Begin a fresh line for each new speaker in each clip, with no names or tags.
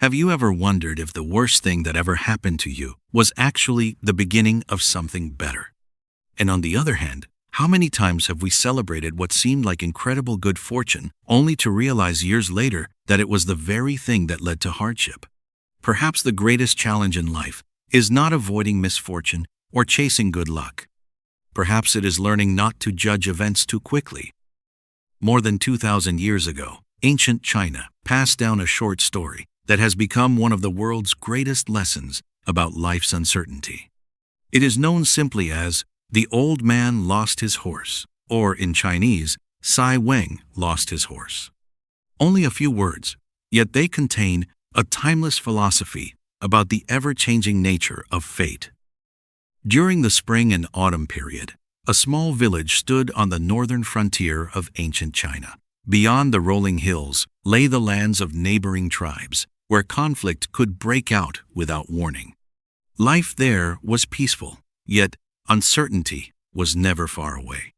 Have you ever wondered if the worst thing that ever happened to you was actually the beginning of something better? And on the other hand, how many times have we celebrated what seemed like incredible good fortune only to realize years later that it was the very thing that led to hardship? Perhaps the greatest challenge in life is not avoiding misfortune or chasing good luck. Perhaps it is learning not to judge events too quickly. More than 2,000 years ago, ancient China passed down a short story that has become one of the world's greatest lessons about life's uncertainty. It is known simply as "The Old Man Lost His Horse," or in Chinese, Weng lost his horse. Only a few words, yet they contain a timeless philosophy about the ever-changing nature of fate. During the spring and autumn period, a small village stood on the northern frontier of ancient China. Beyond the rolling hills lay the lands of neighboring tribes, where conflict could break out without warning. Life there was peaceful, yet uncertainty was never far away.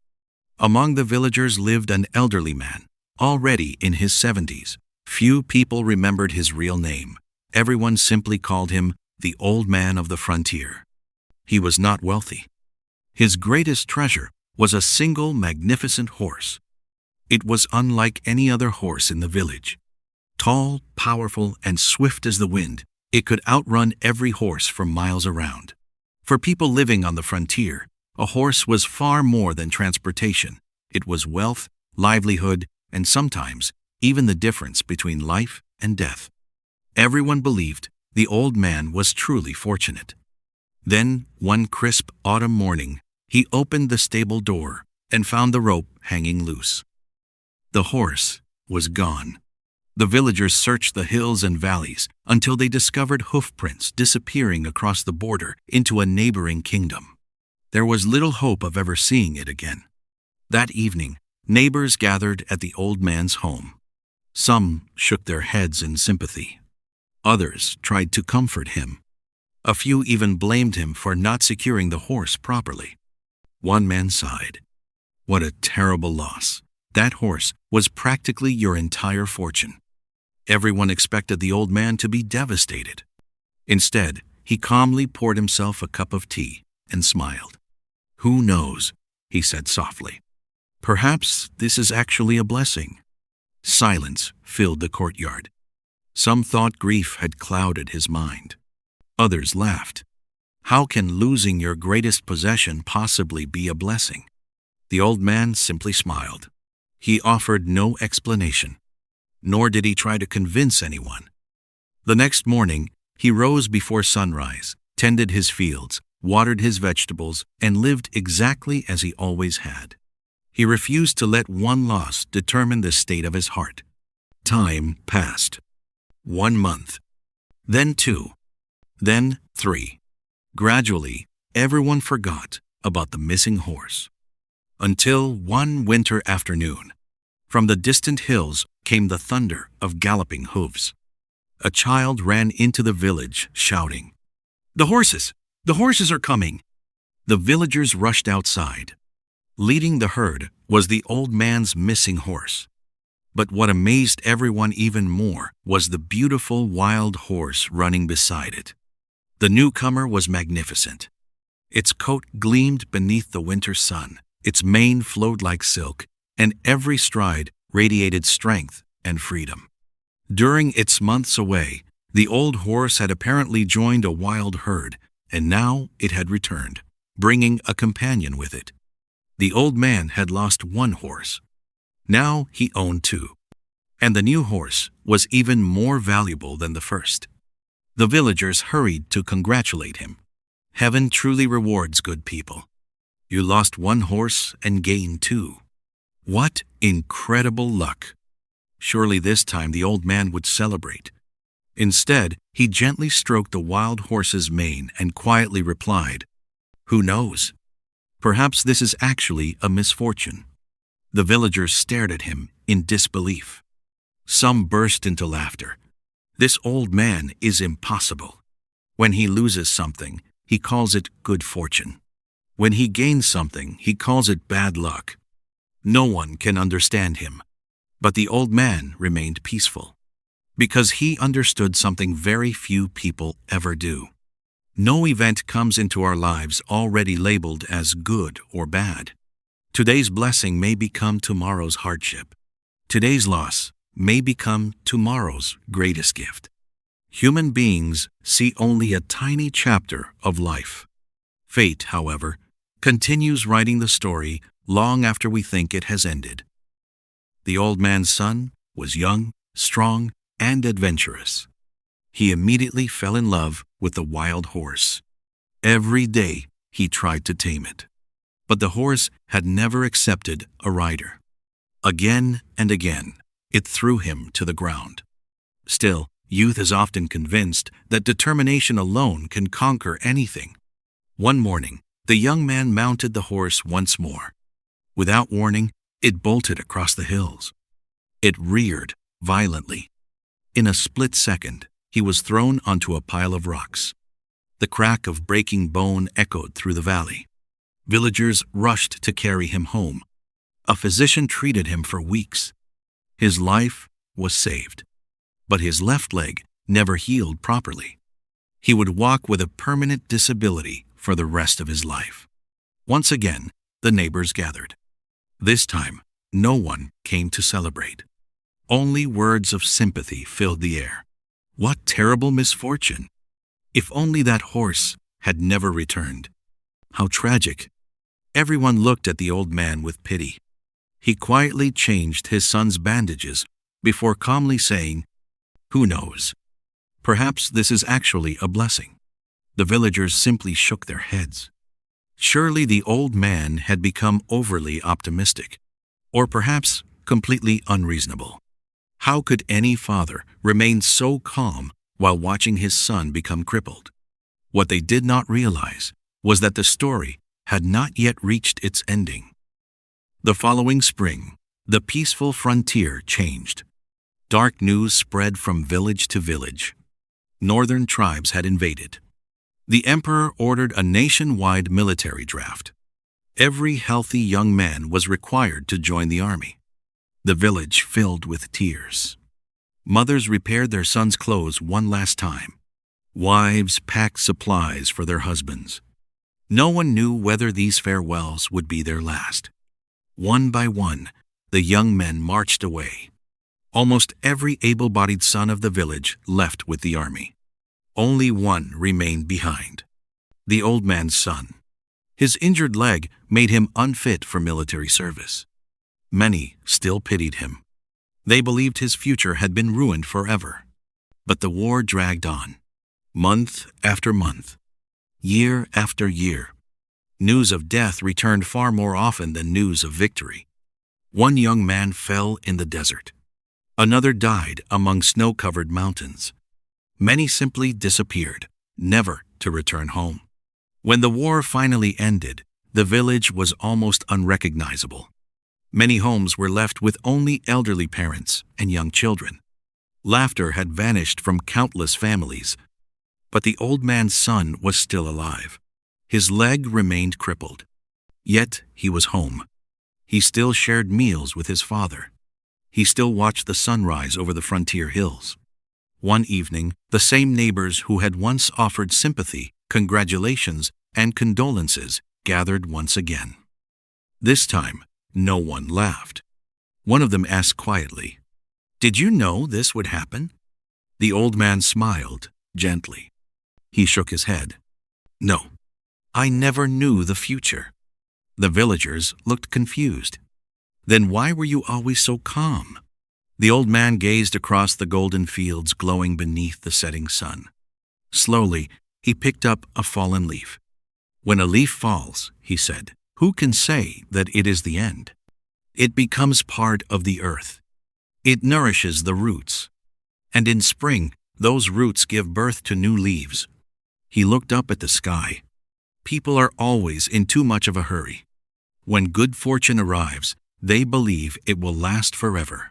Among the villagers lived an elderly man, already in his 70s. Few people remembered his real name. Everyone simply called him the Old Man of the Frontier. He was not wealthy. His greatest treasure was a single magnificent horse. It was unlike any other horse in the village. Tall, powerful, and swift as the wind, it could outrun every horse for miles around. For people living on the frontier, a horse was far more than transportation. It was wealth, livelihood, and sometimes even the difference between life and death. Everyone believed the old man was truly fortunate. Then, one crisp autumn morning, he opened the stable door and found the rope hanging loose. The horse was gone. The villagers searched the hills and valleys until they discovered hoofprints disappearing across the border into a neighboring kingdom. There was little hope of ever seeing it again. That evening, neighbors gathered at the old man's home. Some shook their heads in sympathy. Others tried to comfort him. A few even blamed him for not securing the horse properly. One man sighed. "What a terrible loss. That horse was practically your entire fortune." Everyone expected the old man to be devastated. Instead, he calmly poured himself a cup of tea and smiled. "Who knows?" he said softly. "Perhaps this is actually a blessing." Silence filled the courtyard. Some thought grief had clouded his mind. Others laughed. How can losing your greatest possession possibly be a blessing? The old man simply smiled. He offered no explanation, nor did he try to convince anyone. The next morning, he rose before sunrise, tended his fields, watered his vegetables, and lived exactly as he always had. He refused to let one loss determine the state of his heart. Time passed. 1 month. Then 2. Then 3. Gradually, everyone forgot about the missing horse. Until one winter afternoon, from the distant hills came the thunder of galloping hooves. A child ran into the village shouting, "The horses! The horses are coming!" The villagers rushed outside. Leading the herd was the old man's missing horse. But what amazed everyone even more was the beautiful wild horse running beside it. The newcomer was magnificent. Its coat gleamed beneath the winter sun, its mane flowed like silk, and every stride radiated strength and freedom. During its months away, the old horse had apparently joined a wild herd, and now it had returned, bringing a companion with it. The old man had lost one horse. Now he owned 2. And the new horse was even more valuable than the first. The villagers hurried to congratulate him. Heaven truly rewards good people. You lost 1 horse and gained 2. What incredible luck! Surely this time the old man would celebrate. Instead, he gently stroked the wild horse's mane and quietly replied, "Who knows? Perhaps this is actually a misfortune." The villagers stared at him in disbelief. Some burst into laughter. This old man is impossible. When he loses something, he calls it good fortune. When he gains something, he calls it bad luck. No one can understand him. But the old man remained peaceful. Because he understood something very few people ever do. No event comes into our lives already labeled as good or bad. Today's blessing may become tomorrow's hardship. Today's loss may become tomorrow's greatest gift. Human beings see only a tiny chapter of life. Fate, however, continues writing the story long after we think it has ended. The old man's son was young, strong, and adventurous. He immediately fell in love with the wild horse. Every day he tried to tame it. But the horse had never accepted a rider. Again and again, it threw him to the ground. Still, youth is often convinced that determination alone can conquer anything. One morning, the young man mounted the horse once more. Without warning, it bolted across the hills. It reared violently. In a split second, he was thrown onto a pile of rocks. The crack of breaking bone echoed through the valley. Villagers rushed to carry him home. A physician treated him for weeks. His life was saved, but his left leg never healed properly. He would walk with a permanent disability for the rest of his life. Once again, the neighbors gathered. This time, no one came to celebrate. Only words of sympathy filled the air. What terrible misfortune! If only that horse had never returned. How tragic! Everyone looked at the old man with pity. He quietly changed his son's bandages before calmly saying, "Who knows? Perhaps this is actually a blessing." The villagers simply shook their heads. Surely the old man had become overly optimistic, or perhaps completely unreasonable. How could any father remain so calm while watching his son become crippled? What they did not realize was that the story had not yet reached its ending. The following spring, the peaceful frontier changed. Dark news spread from village to village. Northern tribes had invaded. The emperor ordered a nationwide military draft. Every healthy young man was required to join the army. The village filled with tears. Mothers repaired their sons' clothes one last time. Wives packed supplies for their husbands. No one knew whether these farewells would be their last. One by one, the young men marched away. Almost every able-bodied son of the village left with the army. Only one remained behind. The old man's son. His injured leg made him unfit for military service. Many still pitied him. They believed his future had been ruined forever. But the war dragged on. Month after month. Year after year. News of death returned far more often than news of victory. One young man fell in the desert. Another died among snow-covered mountains. Many simply disappeared, never to return home. When the war finally ended, the village was almost unrecognizable. Many homes were left with only elderly parents and young children. Laughter had vanished from countless families. But the old man's son was still alive. His leg remained crippled. Yet he was home. He still shared meals with his father. He still watched the sunrise over the frontier hills. One evening, the same neighbors who had once offered sympathy, congratulations, and condolences gathered once again. This time, no one laughed. One of them asked quietly, "Did you know this would happen?" The old man smiled gently. He shook his head. "No, I never knew the future." The villagers looked confused. "Then why were you always so calm?" The old man gazed across the golden fields glowing beneath the setting sun. Slowly, he picked up a fallen leaf. "When a leaf falls," he said, "who can say that it is the end? It becomes part of the earth. It nourishes the roots. And in spring, those roots give birth to new leaves." He looked up at the sky. People are always in too much of a hurry. When good fortune arrives, they believe it will last forever.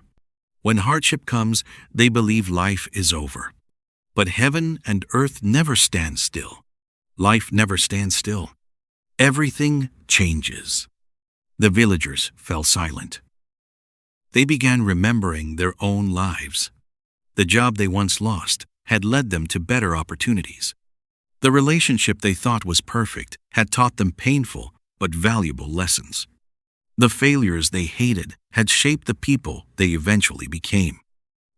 When hardship comes, they believe life is over. But heaven and earth never stand still. Life never stands still. Everything changes. The villagers fell silent. They began remembering their own lives. The job they once lost had led them to better opportunities. The relationship they thought was perfect had taught them painful but valuable lessons. The failures they hated had shaped the people they eventually became.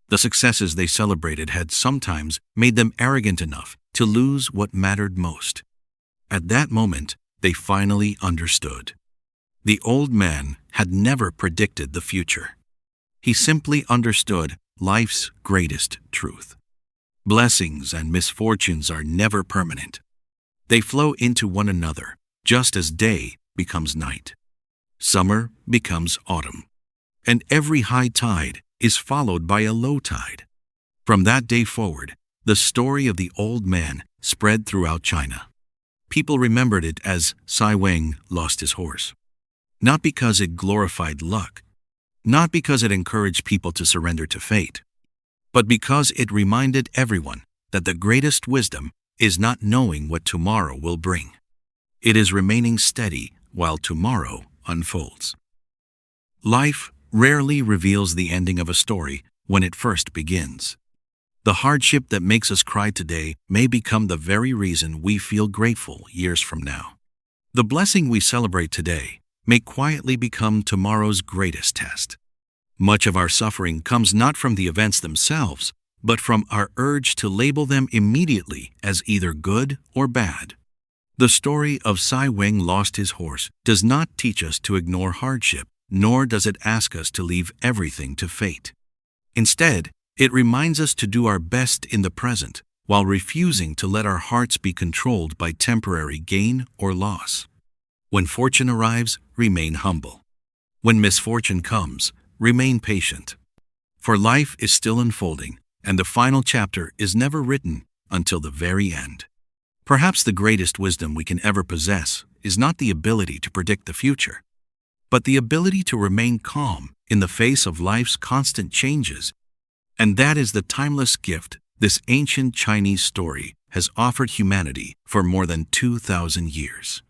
The successes they celebrated had sometimes made them arrogant enough to lose what mattered most. At that moment, they finally understood. The old man had never predicted the future. He simply understood life's greatest truth. Blessings and misfortunes are never permanent. They flow into one another, just as day becomes night. Summer becomes autumn. And every high tide is followed by a low tide. From that day forward, the story of the old man spread throughout China. People remembered it as Weng lost his horse. Not because it glorified luck, not because it encouraged people to surrender to fate, but because it reminded everyone that the greatest wisdom is not knowing what tomorrow will bring. It is remaining steady while tomorrow unfolds. Life rarely reveals the ending of a story when it first begins. The hardship that makes us cry today may become the very reason we feel grateful years from now. The blessing we celebrate today may quietly become tomorrow's greatest test. Much of our suffering comes not from the events themselves, but from our urge to label them immediately as either good or bad. The story of Weng lost his horse does not teach us to ignore hardship, nor does it ask us to leave everything to fate. Instead, it reminds us to do our best in the present, while refusing to let our hearts be controlled by temporary gain or loss. When fortune arrives, remain humble. When misfortune comes, remain patient. For life is still unfolding, and the final chapter is never written until the very end. Perhaps the greatest wisdom we can ever possess is not the ability to predict the future, but the ability to remain calm in the face of life's constant changes. And that is the timeless gift this ancient Chinese story has offered humanity for more than 2,000 years.